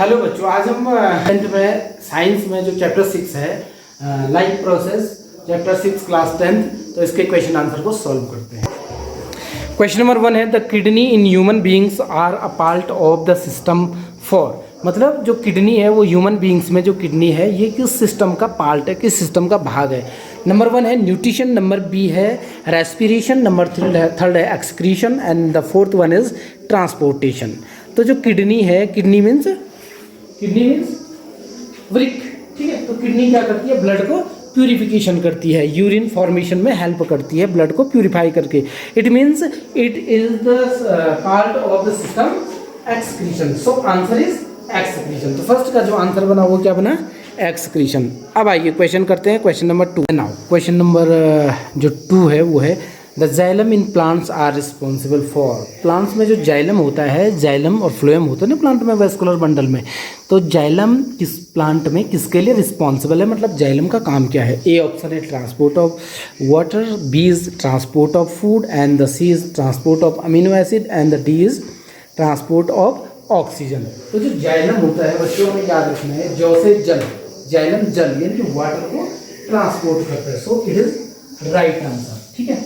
Hello बच्चों, आज हम 10th में साइंस में जो चैप्टर 6 है life process, chapter 6 class 10th, तो इसके क्वेश्चन आंसर को सॉल्व करते हैं। क्वेश्चन नंबर 1 है the kidney in human beings are a part of the system for. मतलब जो किडनी है वो ह्यूमन बीइंग्स में जो किडनी है ये किस सिस्टम का पार्ट है, किस सिस्टम का भाग है। नंबर 1 है न्यूट्रिशन, नंबर बी है रेस्पिरेशन, नंबर थर्ड है excretion and the fourth one is transportation. तो जो किडनी है, किडनी मीन्स वृक, ठीक है। तो किडनी क्या करती है, ब्लड को प्यूरिफिकेशन करती है, यूरिन फॉर्मेशन में हेल्प करती है ब्लड को प्यूरिफाई करके। It means it is the part of the system excretion. So answer is excretion. तो फर्स्ट का जो आंसर बना वो क्या बना, एक्सक्रीशन। अब आइए क्वेश्चन करते हैं, question number 2 now. Question number जो 2 है वो है the xylem in plants are responsible for. Plants में जो जाइलम होता है, जाइलम और फ्लोएम होता है ना प्लांट में, वेस्कुलर बंडल में, तो जाइलम किस प्लांट में किसके लिए रिस्पॉन्सिबल है, मतलब जाइलम का काम क्या है। ए ऑप्शन है transport of water, B is transport of food and the C is transport of amino acid and the D is transport of oxygen. तो जो जाइलम होता है बच्चों में याद रखना है, जौ से जल, जाइलम जल यानी कि वाटर को ट्रांसपोर्ट करता है। So it is right answer, ठीक है,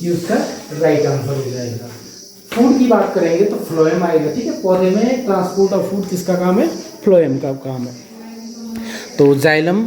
ये उसका राइट आंसर हो जाएगा। फूड की बात करेंगे तो फ्लोएम आएगा, ठीक है। पौधे में ट्रांसपोर्ट ऑफ फूड किसका काम है, फ्लोएम का काम है। तो xylem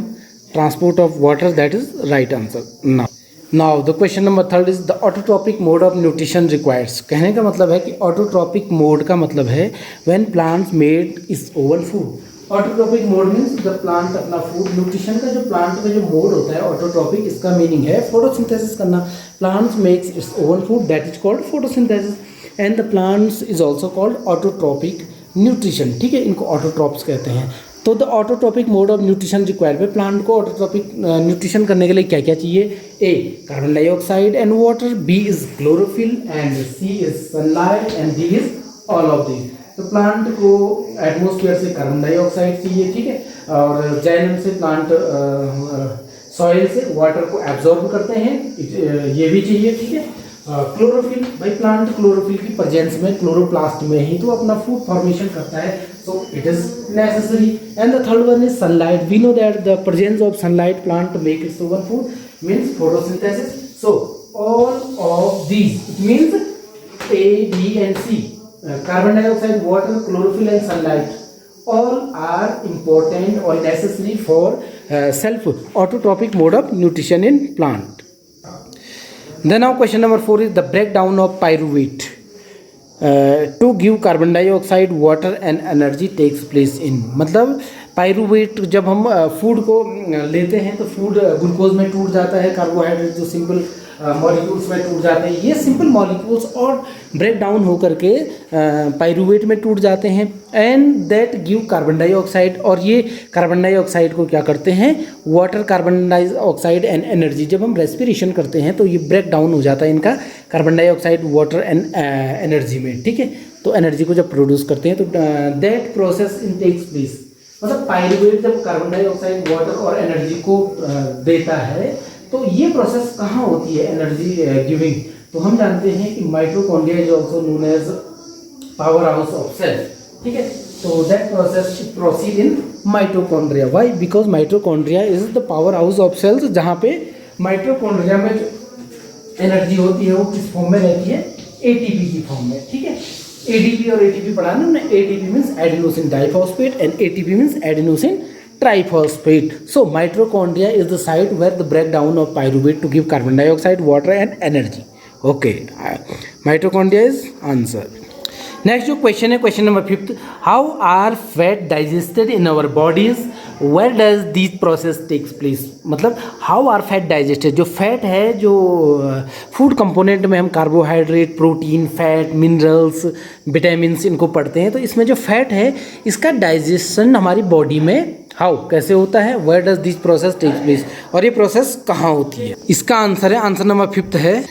transport of water, that is right answer. Now the question number 3 is the autotrophic mode of nutrition requires. कहने का मतलब है कि ऑटोट्रॉपिक मोड का मतलब है when plants made it's own food. Autotrophic mode means the plant अपना food, nutrition का जो प्लांट में जो मोड होता है ऑटोट्रॉपिक, इसका मीनिंग है फोटोसिंथेसिस करना। Plants makes its own food, that is called photosynthesis and the plants is also called autotrophic nutrition, ठीक है। इनको ऑटोट्रॉप्स कहते हैं। तो the autotrophic mode of nutrition required by plant को ऑटोट्रॉपिक न्यूट्रिशन करने के लिए क्या क्या चाहिए। A carbon dioxide and water, B is chlorophyll and C is sunlight and D is all of these. तो प्लांट को एटमॉस्फेयर से कार्बन डाइऑक्साइड चाहिए, ठीक है, और जाइलम से प्लांट सॉइल से वाटर को एब्जॉर्ब करते हैं, ये भी चाहिए, ठीक है। क्लोरोफिल, भाई प्लांट क्लोरोफिल की प्रेजेंस में, क्लोरोप्लास्ट में ही तो अपना फूड फॉर्मेशन करता है, so it is necessary. And the third one is sunlight. We know that the presence of sunlight plant to make its own food means photosynthesis. So all of these it means A, B and C, carbon dioxide, water, chlorophyll and sunlight, all are important or necessary for self autotrophic mode of nutrition in plant. Then now question number 4 is the breakdown of pyruvate to give carbon dioxide, water and energy takes place in। मतलब pyruvate जब हम food को लेते हैं तो food glucose में टूट जाता है, कार्बोहाइड्रेट जो सिंपल मॉलिक्यूल्स में टूट जाते हैं, ये सिंपल मॉलिक्यूल्स और ब्रेक डाउन होकर के पायरूवेट में टूट जाते हैं and that give carbon dioxide, और ये कार्बन डाइऑक्साइड को क्या करते हैं, water, carbon dioxide and energy. जब हम रेस्पिरेशन करते हैं तो ये ब्रेक डाउन हो जाता है इनका, carbon dioxide, water and energy में, ठीक है। तो एनर्जी को जब प्रोड्यूस करते हैं तो that process in takes place. मतलब पायरूवेट जब कार्बन डाइऑक्साइड, वाटर और एनर्जी को देता है तो ये प्रोसेस कहाँ होती है, एनर्जी गिविंग। तो हम जानते हैं कि mitochondria is also known as power house of cell, ठीक है। तो that process proceed in mitochondria. Why? Because mitochondria is the power house of cells, जहाँ पे माइटोकॉन्ड्रिया में जो एनर्जी होती है वो किस फॉर्म में रहती है, एटीपी की फॉर्म में, ठीक है। एडीपी और एटीपी पढ़ा ना हमने। ADP means adenosine diphosphate and ATP means adenosine triphosphate. So mitochondria is the site where the breakdown of pyruvate to give carbon dioxide, water and energy. Okay, mitochondria is answer. Next जो question है, question number 5, how are fat digested in our bodies, where does this process takes place. मतलब how are fat digested, जो fat है, जो food component में हम carbohydrate, protein, fat, minerals, vitamins इनको पढ़ते हैं, तो इसमें जो फैट है इसका डाइजेशन हमारी बॉडी में हाउ कैसे होता है, where does this process takes place, और ये प्रोसेस कहाँ होती है। इसका आंसर है, आंसर नंबर 5 है,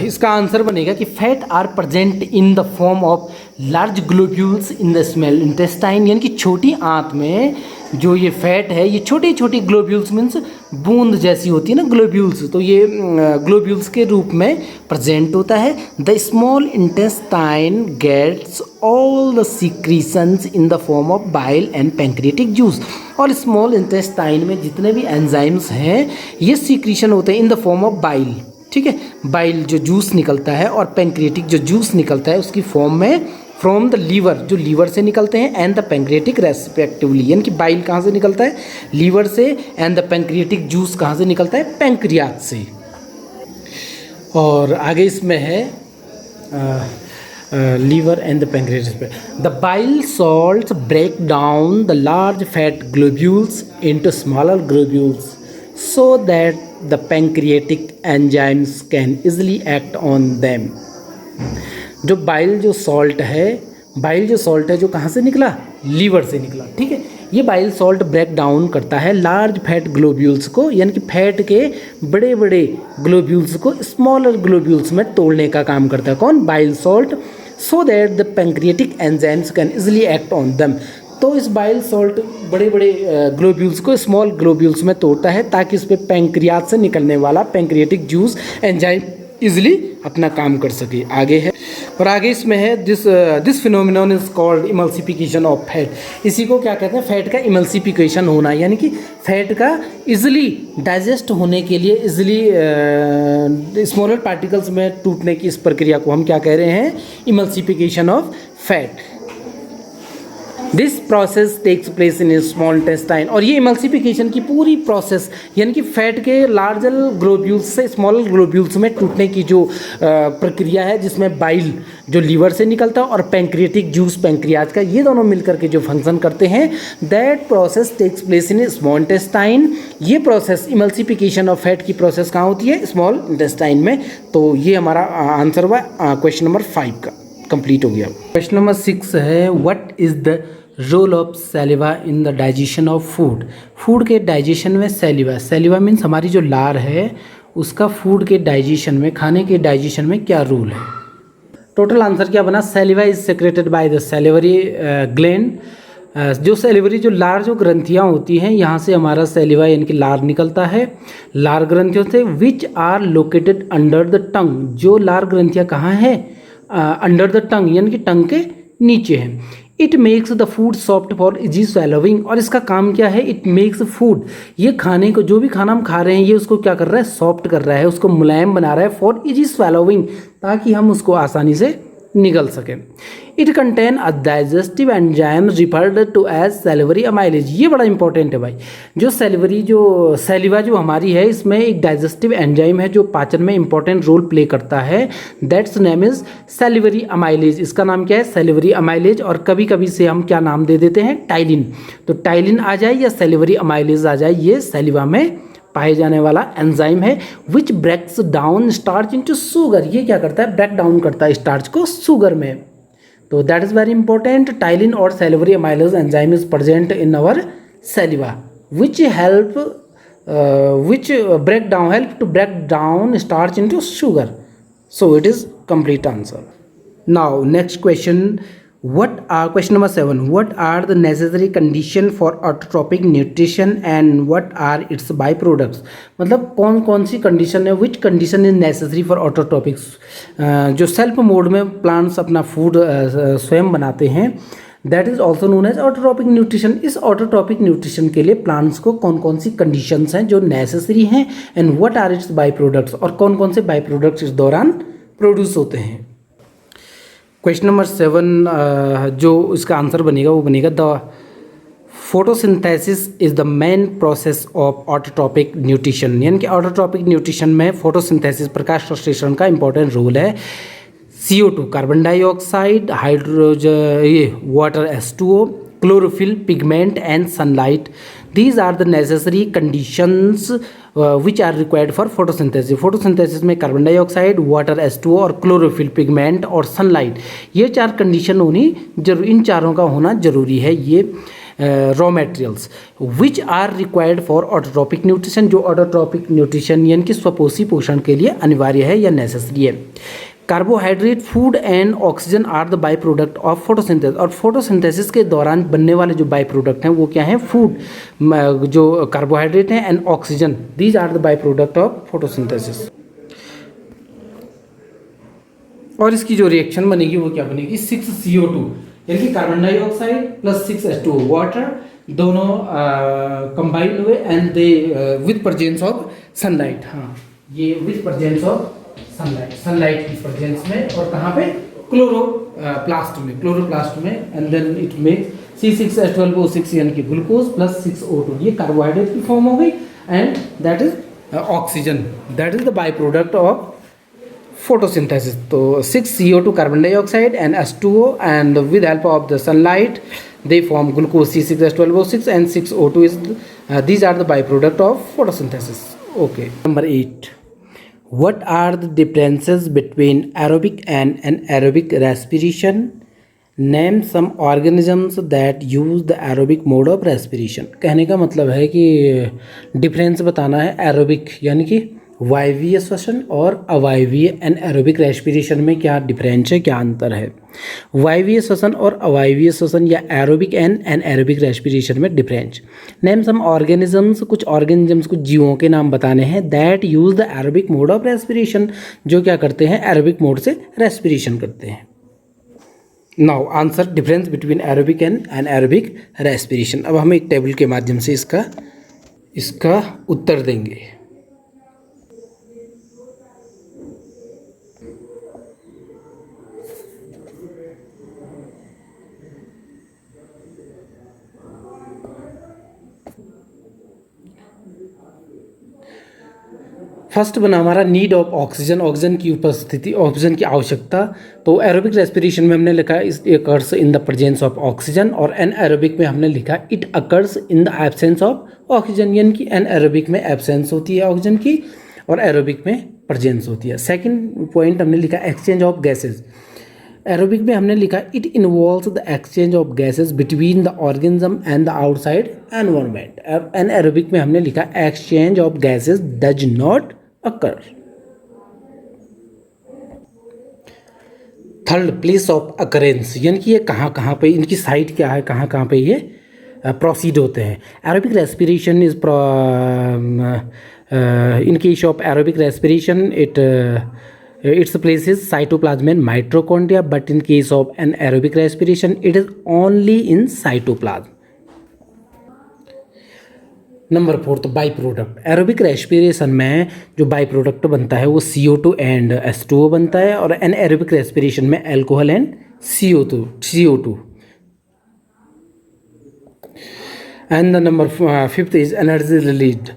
इसका आंसर बनेगा कि fat are present in the form of large globules in the small intestine, यानी कि छोटी आंत में जो ये फैट है ये छोटी छोटी ग्लोब्यूल्स मीन्स बूंद जैसी होती है ना ग्लोब्यूल्स, तो ये ग्लोब्यूल्स के रूप में प्रेजेंट होता है। The small intestine gets all the secretions in the form of bile and pancreatic juice. और स्मॉल इंटेस्टाइन में जितने भी एंजाइम्स हैं ये सीक्रीशन होते हैं in the form of bile, ठीक है, बाइल जो जूस निकलता है और पैंक्रियाटिक जो जूस निकलता है उसकी फॉर्म में फ्रॉम द लीवर, जो लीवर से निकलते हैं, एंड द पैंक्रियाटिक रेस्पेक्टिवली। यानी कि बाइल कहाँ से निकलता है, लीवर से, एंड द पैंक्रियाटिक जूस कहाँ से निकलता है, पैंक्रियाज से। और आगे इसमें है लीवर एंड द पैंक्रियाज पे। The bile salts break down the large fat globules into smaller globules so that the pancreatic enzymes can easily act on them. जो बाइल जो सॉल्ट है जो कहाँ से निकला, लीवर से निकला, ठीक है। ये बाइल सॉल्ट ब्रेक डाउन करता है लार्ज फैट ग्लोब्यूल्स को, यानी कि फैट के बड़े बड़े ग्लोब्यूल्स को स्मॉलर ग्लोब्यूल्स में तोड़ने का काम करता है। कौन, bile salt, so that the pancreatic enzymes can easily act on them. तो इस बाइल सॉल्ट बड़े बड़े ग्लोब्यूल्स को स्मॉल ग्लोब्यूल्स में तोड़ता है ताकि इस पर पैंक्रियाज से निकलने वाला पैंक्रियाटिक जूस एंजाइम इजिली अपना काम कर सके। आगे है, और आगे इसमें है this phenomenon is called emulsification of fat. इसी को क्या कहते हैं, फैट का इमल्सिफिकेशन होना, यानी कि फैट का इजिली डाइजेस्ट होने के लिए इजिली स्मॉलर पार्टिकल्स में टूटने की इस प्रक्रिया को हम क्या कह रहे हैं, emulsification of fat. This process takes place in small intestine. और ये इमल्सिफिकेशन की पूरी प्रोसेस, यानी कि फैट के लार्जर ग्लोब्यूल्स से स्मॉल ग्लोब्यूल्स में टूटने की जो प्रक्रिया है, जिसमें बाइल जो लीवर से निकलता है और पैंक्रियाटिक जूस पैंक्रियाज का, ये दोनों मिलकर के जो फंक्शन करते हैं, that process takes place in small intestine. ये प्रोसेस इमल्सिफिकेशन ऑफ फैट की प्रोसेस कहाँ होती है, स्मॉल इंटेस्टाइन में। तो ये हमारा आंसर हुआ क्वेश्चन नंबर 5 का, कंप्लीट हो गया। क्वेश्चन नंबर 6 है, what is the role of saliva in the digestion of food. Food के डाइजेशन में सैलिवा मीन्स हमारी जो लार है उसका फूड के डाइजेशन में, खाने के डाइजेशन में क्या रोल है। टोटल आंसर क्या बना, saliva is secreted by the salivary gland. जो सैलिवरी जो लार जो ग्रंथियाँ होती हैं, यहाँ से हमारा सैलिवा यानी कि लार निकलता है, लार ग्रंथियों से, which are located under the tongue. जो लार ग्रंथियाँ कहाँ हैं, अंडर द टंग यानी कि टंग के नीचे है। It makes the food soft for easy swallowing. और इसका काम क्या है, इट मेक्स फूड, ये खाने को, जो भी खाना हम खा रहे हैं, ये उसको क्या कर रहा है, सॉफ्ट कर रहा है, उसको मुलायम बना रहा है, फॉर इजी स्वैलोइंग, ताकि हम उसको आसानी से निगल सकें। It contain a digestive enzyme referred to as salivary amylase. ये बड़ा इंपॉर्टेंट है भाई, जो सैलिवा जो हमारी है, इसमें एक डाइजेस्टिव एंजाइम है जो पाचन में इंपॉर्टेंट रोल प्ले करता है, that's name is salivary amylase. इसका नाम क्या है, सैलिवरी अमाइलेज। और कभी कभी से हम क्या नाम दे देते हैं, टाइलिन। तो टाइलिन आ जाए या सैलिवरी अमाइलेज आ जाए, ये सैलिवा में पाए जाने वाला एंजाइम है, which breaks down starch into sugar. ये क्या करता है, ब्रेक डाउन करता है स्टार्च को शुगर में। तो that is very important. Ptyalin और salivary amylase enzyme is present in our saliva, which break down starch into sugar. So it is complete answer. Now next question, question number 7, what are the necessary condition for autotrophic nutrition and what are its byproducts। मतलब कौन कौन सी condition है, which condition is necessary for autotrophics। जो self mode में plants अपना food स्वयं बनाते हैं, that is also known as autotrophic nutrition. इस ऑटोट्रॉपिक न्यूट्रिशन के लिए प्लांट्स को कौन कौन सी कंडीशंस हैं जो नेसेसरी हैं, and what are its by products, और कौन कौन से बाई प्रोडक्ट्स इस दौरान प्रोड्यूस होते हैं। क्वेश्चन नंबर 7 जो इसका आंसर बनेगा वो बनेगा, the photosynthesis is the main process of autotrophic nutrition. यानी कि ऑटोट्रॉपिक न्यूट्रिशन में फोटोसिंथेसिस, प्रकाश संश्लेषण का इंपॉर्टेंट रोल है। CO2 carbon dioxide, water H2O, chlorophyll, pigment and sunlight. These are the necessary conditions which are required for photosynthesis. photosynthesis में carbon dioxide, water H2O और chlorophyll, pigment और sunlight, ये 4 condition होनी जरूरी, इन चारों का होना जरूरी है। ये raw materials which are required for autotrophic nutrition, जो ऑटोट्रॉपिक न्यूट्रिशन यानी कि स्वपोषी पोषण के लिए अनिवार्य है या नेसेसरी है। Carbohydrate, food and oxygen are the by product of photosynthesis. और फोटोसिंथेसिस के दौरान बनने वाले जो बाई प्रोडक्ट हैं वो क्या हैं? फूड, जो कार्बोहाइड्रेट हैं, and oxygen, these are the by product of photosynthesis. और इसकी जो रिएक्शन बनेगी वो क्या बनेगी? 6CO2 यानी कि carbon dioxide plus 6H2O water, दोनों कंबाइंड हुए and they with presence of sunlight. हाँ, ये विद प्रेजेंस ऑफ सनलाइट की प्रेजेंस में, और कहाँ पे? क्लोरोप्लास्ट में, and then it makes C6H12O6 यानी कि ग्लूकोज प्लस 6O2, ये कार्बोहाइड्रेट की फॉर्म हो गई, and that is oxygen, that is the by product of photosynthesis. तो 6CO2 carbon dioxide and H2O, and with help of the sunlight they form glucose C6H12O6 and 6O2 is these are the byproduct of photosynthesis. Okay, number 8. What are the differences between aerobic and anaerobic respiration? Name some organisms that use the aerobic mode of respiration. कहने का मतलब है कि difference बताना है aerobic यानी कि वायवीय श्वसन और अवायवीय एनाएरोबिक रेस्पिरेशन में क्या डिफरेंस है, क्या अंतर है। वायवीय श्वसन और अवायवीय श्वसन या एरोबिक एंड एनाएरोबिक रेस्पिरेशन में डिफरेंस। नेम सम ऑर्गेनिजम्स, कुछ ऑर्गेनिजम्स, कुछ जीवों के नाम बताने हैं that use the aerobic mode of respiration, जो क्या करते हैं? एरोबिक मोड से रेस्पिरेशन करते हैं। Now answer difference between aerobic and anaerobic respiration. अब हम एक टेबल के माध्यम से इसका उत्तर देंगे। फर्स्ट बना हमारा नीड ऑफ ऑक्सीजन, ऑक्सीजन की उपस्थिति, ऑक्सीजन की आवश्यकता। तो एरोबिक रेस्पिरेशन में हमने लिखा it occurs in the presence of oxygen, और एनाएरोबिक में हमने लिखा it occurs in the absence of oxygen, यानी कि एनाएरोबिक में एब्सेंस होती है ऑक्सीजन की और एरोबिक में प्रेजेंस होती है। सेकंड पॉइंट हमने लिखा एक्सचेंज ऑफ गैसेज। एरोबिक में हमने लिखा it involves the exchange of gases between the organism and the outside environment. Anaerobic में हमने लिखा exchange of gases does not occur. Third, place of occurrence, यानी कि ये कहाँ पे, इनकी साइट क्या है, कहाँ पे ये प्रोसीड होते हैं। Aerobic respiration is in case of aerobic respiration its place is cytoplasm and mitochondria, but in case of anaerobic respiration it is only in cytoplasm. Number 4, by product. Aerobic respiration में जो by product बनता है वो CO2 and H2O बनता है, और एनाएरोबिक respiration में alcohol and CO2। And the number 5 is energy release,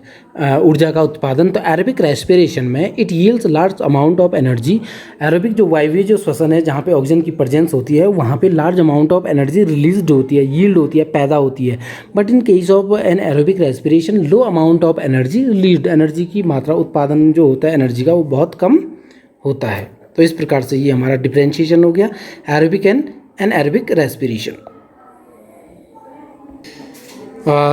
ऊर्जा का उत्पादन। तो एरोबिक रेस्पिरेशन में it yields large amount of energy. Aerobic जो वायवीय जो श्वसन है, जहाँ पे ऑक्सीजन की प्रेजेंस होती है, वहाँ पे large amount of energy released होती है, यील्ड होती है, पैदा होती है। But in case of an aerobic respiration low amount of energy released, energy की मात्रा, उत्पादन जो होता है एनर्जी का, वो बहुत कम होता है। तो इस प्रकार से ये हमारा डिफ्रेंशिएशन हो गया aerobic and anaerobic respiration.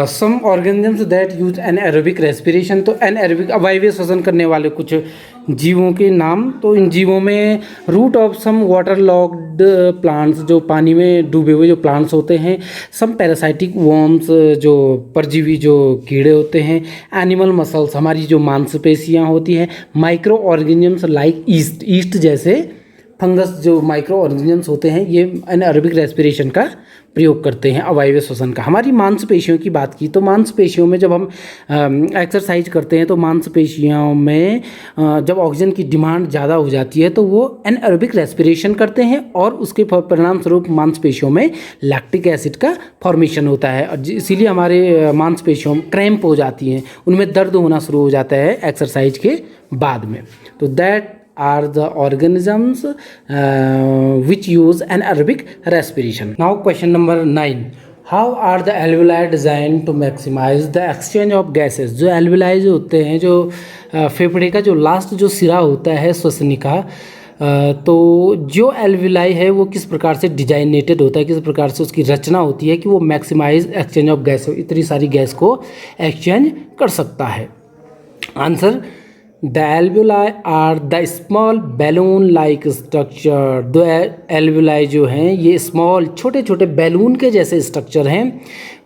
Some organisms that use anaerobic respiration. तो एनाएरोबिक अवायवीय श्वसन करने वाले कुछ जीवों के नाम। तो इन जीवों में root of some water logged plants, जो पानी में डूबे हुए जो प्लांट्स होते हैं। सम पैरासाइटिक वर्म्स, जो परजीवी जो कीड़े होते हैं। एनिमल मसल्स, हमारी जो मांसपेशियाँ होती हैं। माइक्रो ऑर्गेनिजम्स लाइक ईस्ट जैसे फंगस, जो माइक्रो ऑर्गेनिजम्स होते हैं, ये एनाएरोबिक रेस्पिरेशन का प्रयोग करते हैं अवायवीय श्वसन का। हमारी मांसपेशियों की बात की तो मांसपेशियों में जब हम एक्सरसाइज करते हैं तो मांसपेशियों में जब ऑक्सीजन की डिमांड ज़्यादा हो जाती है तो वो एनाएरोबिक रेस्पिरेशन करते हैं, और उसके परिणाम स्वरूप मांसपेशियों में लैक्टिक एसिड का फॉर्मेशन होता है, और इसीलिए हमारे मांसपेशियों क्रैम्प हो जाती हैं, उनमें दर्द होना शुरू हो जाता है एक्सरसाइज के बाद में। तो that are the organisms which use anaerobic respiration. Now question number 9. How are the alveoli designed to maximize the exchange of gases? जो alveoli जो होते हैं, जो फेफड़े का जो लास्ट जो सिरा होता है श्वसनिका, तो जो एल्विलाई है वो किस प्रकार से डिजाइनेटेड होता है, किस प्रकार से उसकी रचना होती है कि वो मैक्सिमाइज एक्सचेंज ऑफ गैस, इतनी सारी गैस को एक्सचेंज कर सकता है। Answer the alveoli are the small balloon like structure. The alveoli जो हैं ये स्मॉल छोटे छोटे बैलून के जैसे स्ट्रक्चर हैं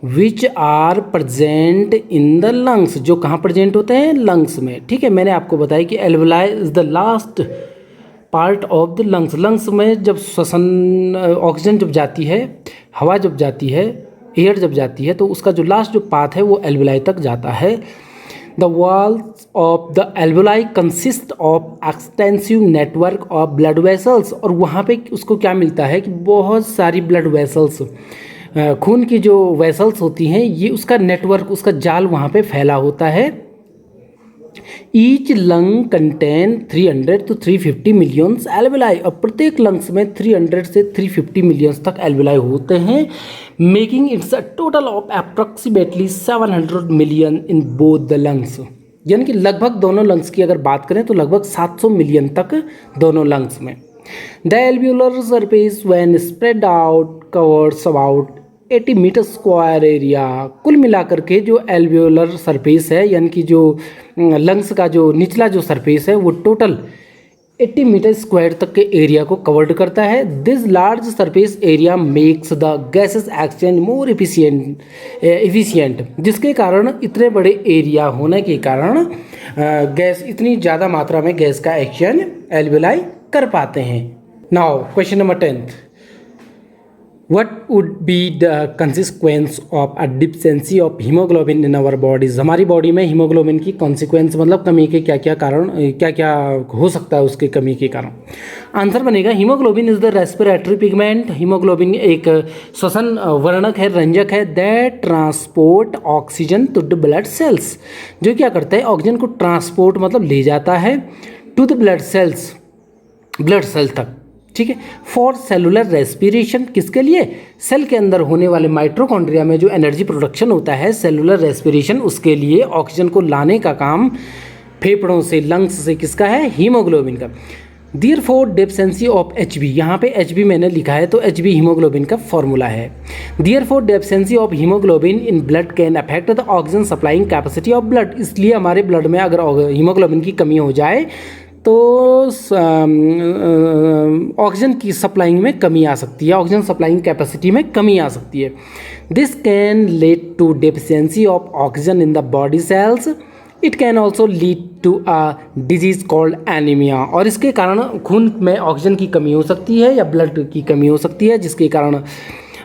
which are present in the lungs, जो कहाँ प्रेजेंट होते हैं, लंग्स में। ठीक है, मैंने आपको बताया कि alveoli is the last part of the lungs. Lungs में जब श्वसन ऑक्सीजन जब जाती है, हवा जब जाती है, एयर जब जाती है, तो उसका जो लास्ट जो पाथ है वो एल्वेलाई तक जाता है। The walls of the alveoli consist of extensive network of blood vessels. और वहाँ पे उसको क्या मिलता है कि बहुत सारी ब्लड वेसल्स, खून की जो वेसल्स होती हैं, ये उसका नेटवर्क, उसका जाल वहाँ पे फैला होता है। Each lung contain 300 to 350 millions alveoli. और प्रत्येक लंग्स में 300 से 350 मिलियंस तक एल्वेलाई होते हैं, making it's a total of approximately 700 million in both the lungs. यानी कि लगभग दोनों लंग्स की अगर बात करें तो लगभग 700 मिलियन तक दोनों लंग्स में। The alveolar surface when spread out covers about 80 metre square area. कुल मिलाकर के जो एल्वेोलर सरफेस है, यानी कि जो लंग्स का जो निचला जो सरफेस है, वो टोटल 80 मीटर स्क्वायर तक के एरिया को कवर्ड करता है। This large surface area makes the gases exchange more efficient, जिसके कारण इतने बड़े एरिया होने के कारण गैस, इतनी ज़्यादा मात्रा में गैस का एक्सचेंज एल्वेलाई कर पाते हैं। Now question number 10th, What would be the consequence of a deficiency of hemoglobin in our bodies? हमारी बॉडी में हीमोग्लोबिन की कॉन्सिक्वेंस मतलब कमी के क्या क्या कारण, क्या क्या हो सकता है उसके कमी के कारण। आंसर बनेगा haemoglobin is the respiratory pigment. Haemoglobin एक श्वसन वर्णक है, रंजक है, that transport oxygen to the blood cells, जो क्या करता है, ऑक्सीजन को ट्रांसपोर्ट मतलब ले जाता है to the blood cells, blood cell तक। ठीक है, फॉर सेलुलर रेस्पिरेशन, किसके लिए, सेल के अंदर होने वाले माइटोकॉन्ड्रिया में जो एनर्जी प्रोडक्शन होता है, सेलुलर रेस्पिरेशन, उसके लिए ऑक्सीजन को लाने का काम फेफड़ों से, लंग्स से किसका है, हीमोग्लोबिन का। देयरफॉर डेफिशिएंसी ऑफ Hb, यहाँ पे Hb मैंने लिखा है तो Hb हीमोग्लोबिन का फॉर्मूला है। Therefore deficiency of haemoglobin in blood can affect the oxygen supplying capacity of blood. इसलिए हमारे ब्लड में अगर हीमोग्लोबिन की कमी हो जाए तो ऑक्सीजन की सप्लाइंग में कमी आ सकती है, ऑक्सीजन सप्लाइंग कैपेसिटी में कमी आ सकती है। This can lead to deficiency of oxygen in the body cells. It can also lead to a disease called anaemia. और इसके कारण खून में ऑक्सीजन की कमी हो सकती है या ब्लड की कमी हो सकती है, जिसके कारण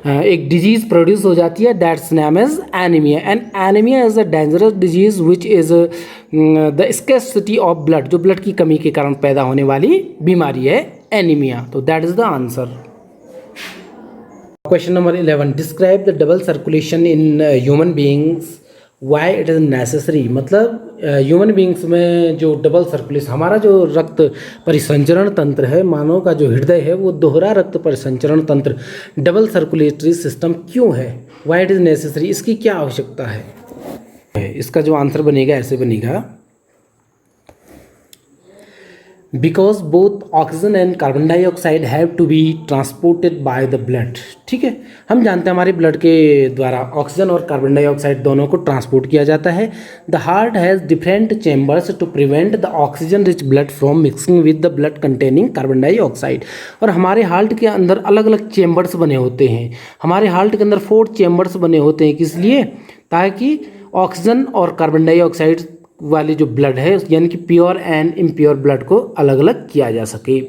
एक डिजीज प्रोड्यूस हो जाती है, that's name as anaemia. And anaemia is a dangerous disease which is the scarcity of blood, जो ब्लड की कमी के कारण पैदा होने वाली बीमारी है एनीमिया। तो that is the answer. Question number 11, describe the double circulation in human beings, why it is necessary. मतलब ह्यूमन बींग्स में जो डबल सर्कुलेशन, हमारा जो रक्त परिसंचरण तंत्र है, मानव का जो हृदय है, वो दोहरा रक्त परिसंचरण तंत्र, डबल सर्कुलेटरी सिस्टम क्यों है, वाई इट इज़ नेसेसरी, इसकी क्या आवश्यकता है। इसका जो आंसर बनेगा ऐसे बनेगा, because both oxygen and carbon dioxide have to be transported by the blood. ठीक है, हम जानते हैं हमारे ब्लड के द्वारा ऑक्सीजन और कार्बन डाइऑक्साइड दोनों को ट्रांसपोर्ट किया जाता है। The heart has different chambers to prevent the oxygen rich blood from mixing with the blood containing carbon dioxide. और हमारे हार्ट के अंदर अलग अलग चैम्बर्स बने होते हैं, हमारे हार्ट के अंदर 4 चैम्बर्स बने होते हैं, किस लिए, ताकि ऑक्सीजन और कार्बन डाइऑक्साइड वाली जो ब्लड है, यानी कि प्योर एंड इम्प्योर ब्लड को अलग अलग किया जा सके।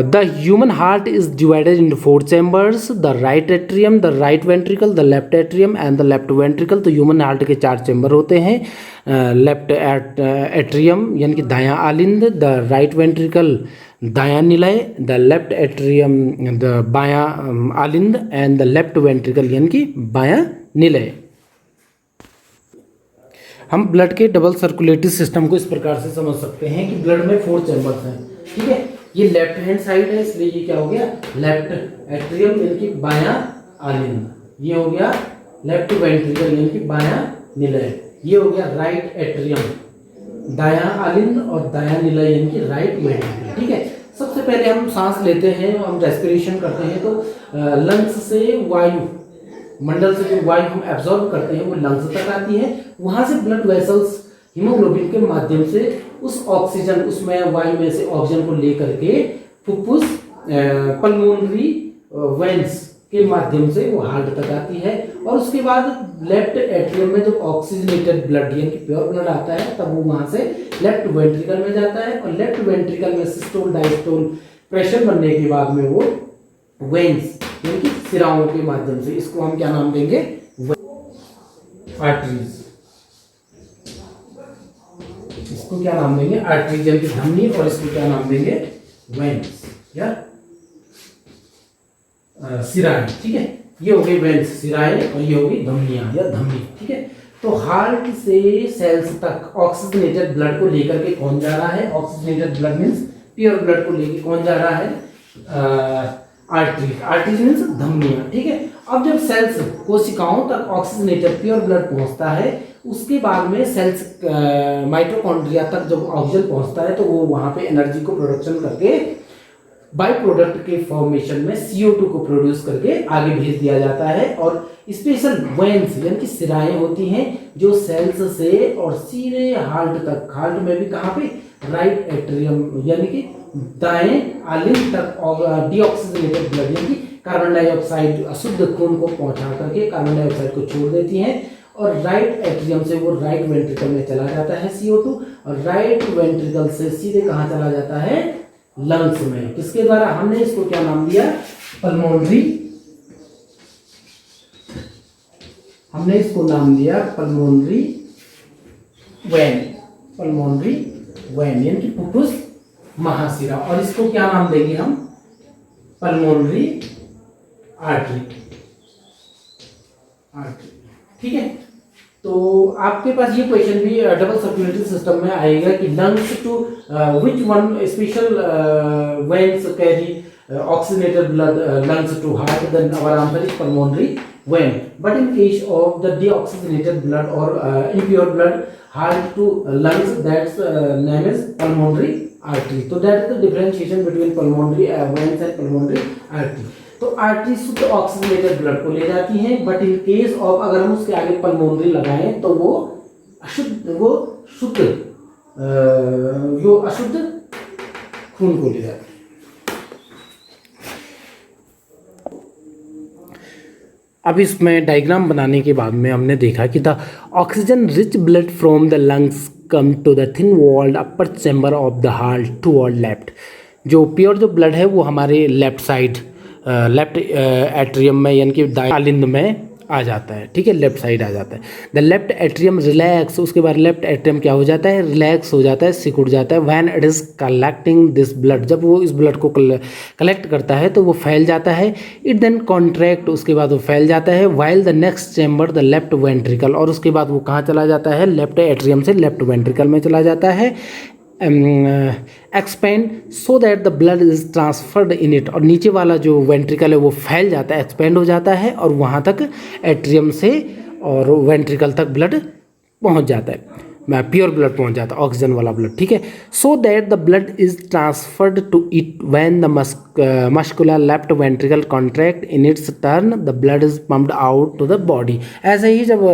The human heart is divided into 4 chambers, the right atrium, the right ventricle, the left atrium and the left ventricle. तो ह्यूमन हार्ट के 4 चैम्बर होते हैं, लेफ्ट एट्रियम यानी कि दायां आलिंद, द राइट वेंट्रिकल दायां निलय, द लेफ्ट एट्रियम द बायां आलिंद and the left ventricle यानी कि बायां निलय। हम ब्लड के डबल सर्कुलेटरी सिस्टम को इस प्रकार से समझ सकते हैं कि ब्लड में 4 चैम्बर्स हैं। ठीक है, ये लेफ्ट हैंड साइड है, इसलिए ये क्या हो गया, लेफ्ट एट्रियम यानी कि बायां आलिंद, ये हो गया लेफ्ट वेंट्रिकल यानी कि बायां निलय, ये हो गया राइट एट्रियम दायां आलिंद और दायां निलय यानी कि राइट वेंट्रिकल। ठीक है, सबसे पहले हम सांस लेते हैं, हम रेस्पिरेशन करते हैं, तो लंग्स से वायु मंडल से जो वायु हम एब्जॉर्ब करते हैं वो लंग्स तक आती है, वहाँ से ब्लड वेसल्स हीमोग्लोबिन के माध्यम से उस ऑक्सीजन, उसमें वायु में से ऑक्सीजन को लेकर के फुफ्फुस पल्मोनरी वेंस के माध्यम से वो हार्ट तक आती है, और उसके बाद लेफ्ट एट्रियम में जब ऑक्सीजनेटेड ब्लड यानी कि प्योर ब्लड आता है तब वो वहां से लेफ्ट वेंट्रिकल में जाता है, और लेफ्ट वेंट्रिकल में सिस्टोल डायस्टोल प्रेशर बनने के बाद में वो वेन्स यानी कि सिराओं के माध्यम से, इसको हम क्या नाम देंगे, आर्टरीज, इसको क्या नाम देंगे, आर्टरीज यानी कि धमनी, और इसको क्या नाम देंगे, वेन्स या सिराएं। ठीक है, ये हो गई वेन्स सिराएं, और ये हो गई धमनियां या धमनी। ठीक है, तो हार्ट से सेल्स तक ऑक्सीजनेटेड ब्लड को लेकर के कौन जा रहा है, oxygenated blood means pure blood को लेकर कौन जा रहा है, आर्टरीज, आर्टरीज मीन्स धमनियां। ठीक है, अब जब सेल्स कोशिकाओं तक ऑक्सीजनेटेड प्योर ब्लड पहुंचता है, उसके बाद में सेल्स माइटोकॉन्ड्रिया तक जब ऑक्सीजन पहुंचता है तो वो वहां पे एनर्जी को प्रोडक्शन करके बाई प्रोडक्ट के फॉर्मेशन में CO2 को प्रोड्यूस करके आगे भेज दिया जाता है, और स्पेशल वेन्स यानी कि सिराएं होती हैं जो सेल्स से और सीधे हार्ट तक, हार्ट में भी कहाँ पे, राइट एट्रियम यानी कि दाएं आलिंग तक डीऑक्सीजनेटेड ब्लड यानी कि कार्बन डाइऑक्साइड अशुद्ध खून को पहुंचा करके कार्बन डाइऑक्साइड को छोड़ देती हैं, और राइट एट्रियम से वो राइट वेंट्रिकल में चला जाता है CO2, और राइट वेंट्रिकल से सीधे कहाँ चला जाता है, लंग्स में। किसके द्वारा, हमने इसको क्या नाम दिया, पल्मोनरी, हमने इसको नाम दिया पल्मोनरी वेन, पल्मोनरी वेन यानी कि फुफ्फुस महाशिरा, और इसको क्या नाम देंगे हम, पल्मोनरी आर्टरी, आर्टरी। ठीक है, तो आपके पास ये क्वेश्चन भी डबल सर्कुलेटरी सिस्टम में आएगा कि lungs to which one special veins carry oxygenated blood lungs to heart, then our answer is pulmonary vein. But in case of the deoxygenated blood or impure blood heart to lungs, that's name is pulmonary artery. So that is the differentiation between pulmonary veins and pulmonary artery. तो artery शुद्ध oxygenated blood को ले जाती हैं, but in case of अगर हम उसके आगे पल्मोनरी लगाएं तो वो अशुद्ध, वो शुद्ध जो अशुद्ध खून को ले जाती है। अब इसमें डायग्राम बनाने के बाद में हमने देखा कि the oxygen rich blood from the lungs come to the thin walled upper chamber of the heart toward left. जो प्योर जो ब्लड है वो हमारे लेफ्ट साइड, लेफ्ट एट्रियम में यानी कि दाएं आलिंद में आ जाता है। ठीक है, लेफ्ट साइड आ जाता है। द लेफ्ट एट्रियम रिलैक्स, उसके बाद लेफ्ट एट्रियम क्या हो जाता है, रिलैक्स हो जाता है, सिकुड़ जाता है। When it is collecting this blood, जब वो इस ब्लड को कलेक्ट करता है तो वो फैल जाता है। इट देन कॉन्ट्रैक्ट, उसके बाद वो फैल जाता है। While the next chamber the left ventricle, और उसके बाद वो कहाँ चला जाता है, लेफ्ट एट्रियम से लेफ्ट वेंट्रिकल में चला जाता है। Expand so that the blood is transferred in it, और नीचे वाला जो वेंट्रिकल है वो फैल जाता है, एक्सपेंड हो जाता है, और वहाँ तक एट्रियम से और वेंट्रिकल तक ब्लड पहुँच जाता है, प्योर ब्लड पहुँच जाता है, ऑक्सीजन वाला ब्लड। ठीक है, so that the blood is transferred to it when the muscular left ventricle contract in its turn the blood is pumped out to the body. ऐसे ही जब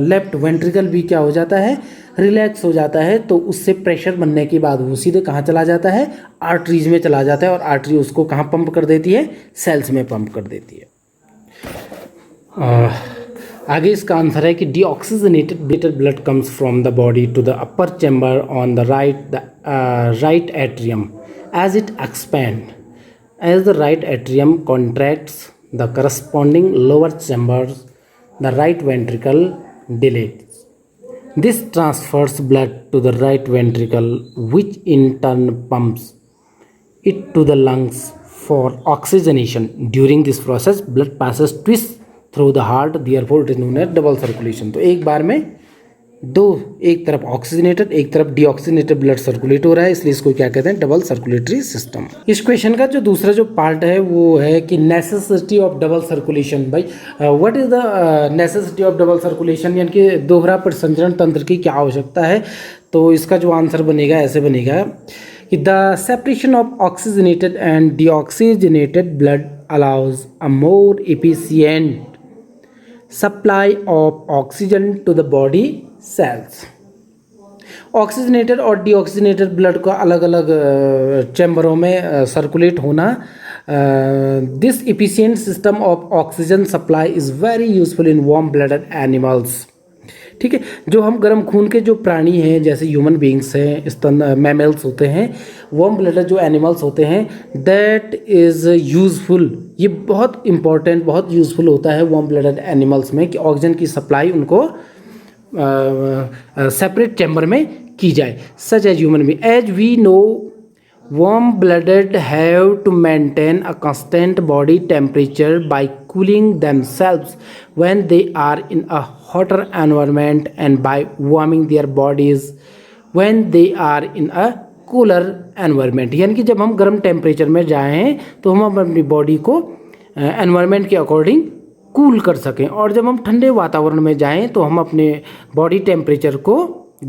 लेफ्ट वेंट्रिकल भी क्या हो जाता है, रिलैक्स हो जाता है, तो उससे प्रेशर बनने के बाद वो सीधे कहाँ चला जाता है, आर्टरीज में चला जाता है, और आर्टरी उसको कहाँ पंप कर देती है, सेल्स में पंप कर देती है। आगे इसका आंसर है कि deoxygenated blood comes from the body to the upper chamber on the right atrium as it expand, as the right atrium contracts the corresponding lower chambers the right ventricle dilates. This transfers blood to the right ventricle, which in turn pumps it to the lungs for oxygenation. During this process, blood passes twice through the heart, therefore it is known as double circulation. तो एक बार में दो, एक तरफ oxygenated एक तरफ deoxygenated blood circulate हो रहा है, इसलिए इसको क्या कहते हैं, डबल सर्कुलेटरी सिस्टम। इस क्वेश्चन का जो दूसरा जो पार्ट है वो है कि नेसेसिटी ऑफ डबल सर्कुलेशन। भाई what is the necessity of double circulation, यानी कि दोहरा परिसंचरण तंत्र की क्या आवश्यकता है। तो इसका जो आंसर बनेगा ऐसे बनेगा कि the separation of oxygenated and deoxygenated blood allows a more efficient supply of oxygen to the body cells. Oxygenated और डीऑक्सीजनेटेड ब्लड का अलग अलग चैम्बरों में सर्कुलेट होना। This efficient system of oxygen supply is very useful in warm blooded animals. ठीक है, जो हम गर्म खून के जो प्राणी हैं जैसे ह्यूमन बींग्स हैं, स्तन मैमल्स होते हैं, वार्म ब्लडेड जो एनिमल्स होते हैं, दैट इज़ यूज़फुल। ये बहुत इंपॉर्टेंट, बहुत यूज़फुल होता है वार्म ब्लडेड एनिमल्स में कि ऑक्सीजन की सप्लाई उनको सेपरेट चैम्बर में की जाए। Such as human being, as we know warm blooded have to maintain a constant body temperature by cooling themselves when they are in a hotter environment and by warming their bodies when they are in a cooler environment। यानी कि जब हम गर्म temperature में जाएं तो हम अपनी बॉडी को एनवायरनमेंट के अकॉर्डिंग कूल कर सकें, और जब हम ठंडे वातावरण में जाएं तो हम अपने बॉडी टेम्परेचर को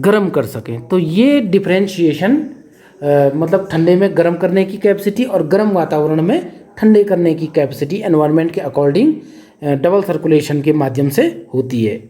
गर्म कर सकें। तो ये डिफ्रेंशिएशन मतलब ठंडे में गर्म करने की कैपेसिटी और गर्म वातावरण में ठंडे करने की कैपेसिटी एनवायरनमेंट के अकॉर्डिंग डबल सर्कुलेशन के माध्यम से होती है।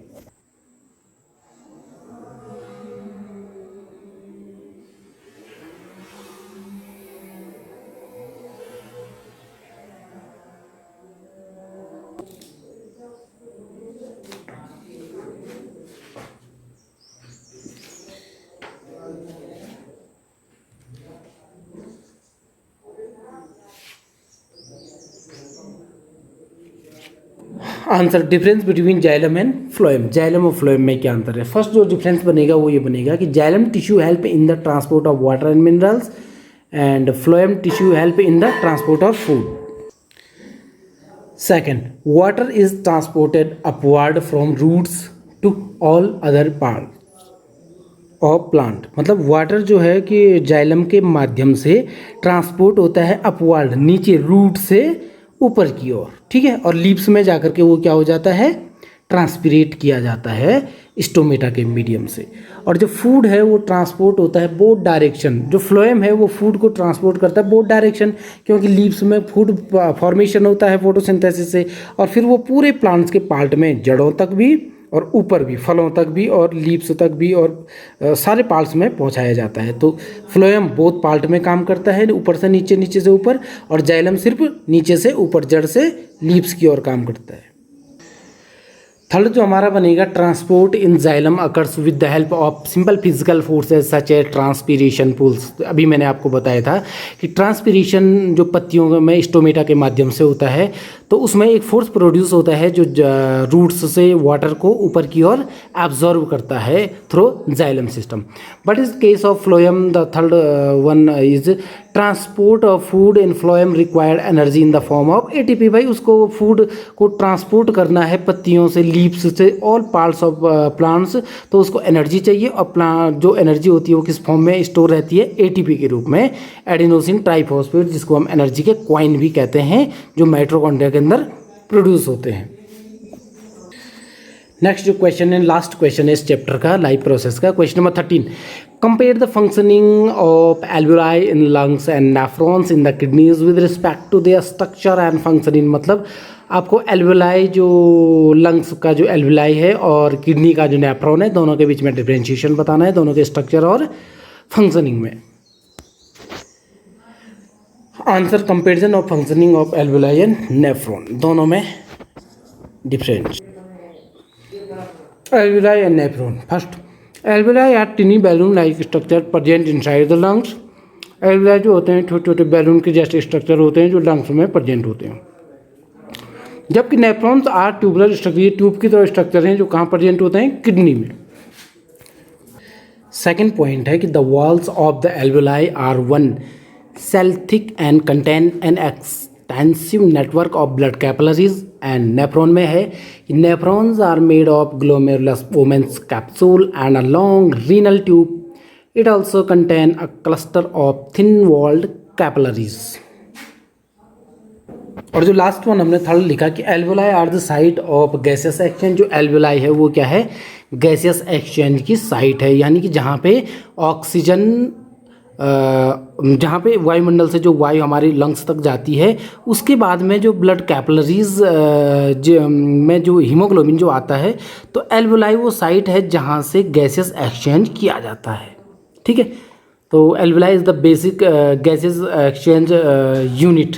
Answer, difference between xylem and phloem. Xylem और फ्लोएम में क्या अंतर है? फर्स्ट जो डिफरेंस बनेगा वो ये बनेगा कि xylem tissue help in the transport of water and minerals and phloem tissue help in the transport of food. Second, water is transported upward from roots to all other part of plant. मतलब water जो है कि xylem के माध्यम से transport होता है upward, नीचे रूट से ऊपर की ओर, ठीक है, और लीव्स में जाकर के वो क्या हो जाता है, ट्रांसपिरेट किया जाता है स्टोमेटा के मीडियम से। और जो फूड है वो ट्रांसपोर्ट होता है बोथ डायरेक्शन। जो फ्लोएम है वो फूड को ट्रांसपोर्ट करता है बोथ डायरेक्शन, क्योंकि लीव्स में फूड फॉर्मेशन होता है फोटोसिंथेसिस से, और फिर वो पूरे प्लांट्स के पार्ट में जड़ों तक भी और ऊपर भी, फलों तक भी और लीव्स तक भी और सारे पार्ट्स में पहुंचाया जाता है। तो फ्लोएम बोथ पार्ट में काम करता है, ऊपर से नीचे, नीचे से ऊपर, और जाइलम सिर्फ नीचे से ऊपर, जड़ से लीव्स की ओर काम करता है। थर्ड जो हमारा बनेगा, transport in xylem occurs with the help of simple physical forces such a transpiration pulls. अभी मैंने आपको बताया था कि ट्रांसपीरेशन जो पत्तियों में स्टोमेटा के माध्यम से होता है, तो उसमें एक फोर्स प्रोड्यूस होता है जो रूट्स से वाटर को ऊपर की ओर एब्जॉर्ब करता है थ्रू जाइलम सिस्टम। बट इस case of phloem the third one is transport of food in phloem required energy in the form of ATP. भाई उसको फूड को ट्रांसपोर्ट करना है पत्तियों से, लीव्स से, ऑल पार्ट्स ऑफ प्लांट्स, तो उसको एनर्जी चाहिए, और प्लांट जो एनर्जी होती है वो किस फॉर्म में स्टोर रहती है, एटीपी के रूप में, एडिनोसिन ट्राइफॉस्फेट, जिसको हम एनर्जी के कॉइन भी कहते हैं, जो माइटोकॉन्ड्रिया के अंदर प्रोड्यूस होते हैं। नेक्स्ट जो क्वेश्चन है, लास्ट क्वेश्चन है इस चैप्टर का, लाइफ प्रोसेस का, question number 13। Compare the functioning of alveoli in lungs and nephrons in the kidneys with respect to their structure and functioning. मतलब आपको एल्वेलाई जो लंग्स का जो एल्वेलाई है और किडनी का जो नेफ्रॉन है, दोनों के बीच में डिफरेंशिएशन बताना है, दोनों के स्ट्रक्चर और फंक्शनिंग में। Answer, comparison of functioning of alveoli and nephron, दोनों में difference. Alveoli and nephron. First, alveoli are tiny balloon-like structure present inside the lungs. Alveoli जो होते हैं छोटे छोटे बैलून के जैसे स्ट्रक्चर होते हैं जो लंग्स में प्रेजेंट होते हैं, जबकि नेफ्रॉन्स आर ट्यूबुलर स्ट्रक्चर, ये ट्यूब की तरह स्ट्रक्चर हैं जो कहाँ प्रेजेंट होते हैं, किडनी में। सेकेंड पॉइंट है कि the walls of the alveoli are one cell thick and contain an extensive network of blood capillaries. And nephron में है कि nephrons are made of glomerulus Bowman's capsule and a long renal tube. It also contain a cluster of thin walled capillaries. और जो last one हमने third लिखा कि alveoli are the site of gaseous exchange. जो alveoli है वो क्या है, गैसियस एक्सचेंज की साइट है, यानी कि जहाँ पे ऑक्सीजन जहाँ पे वायुमंडल से जो वायु हमारी लंग्स तक जाती है, उसके बाद में जो ब्लड कैपिलरीज में जो हीमोग्लोबिन जो आता है, तो एल्वोलाई वो साइट है जहाँ से गैसेस एक्सचेंज किया जाता है। ठीक है, तो alveoli is the basic gases exchange unit.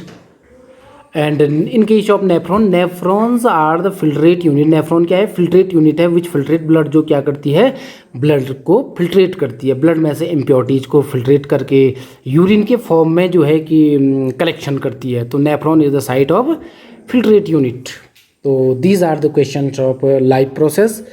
And in case of nephron, nephrons are the filtrate unit. Nephron क्या है? फिल्ट्रेट यूनिट है विच फिल्ट्रेट ब्लड, जो क्या करती है? ब्लड को फिल्ट्रेट करती है, ब्लड में से इम्प्योरिटीज को फिल्ट्रेट करके यूरिन के फॉर्म में जो है कि कलेक्शन करती है। तो nephron is the site of filtrate unit. तो these are the questions of life process.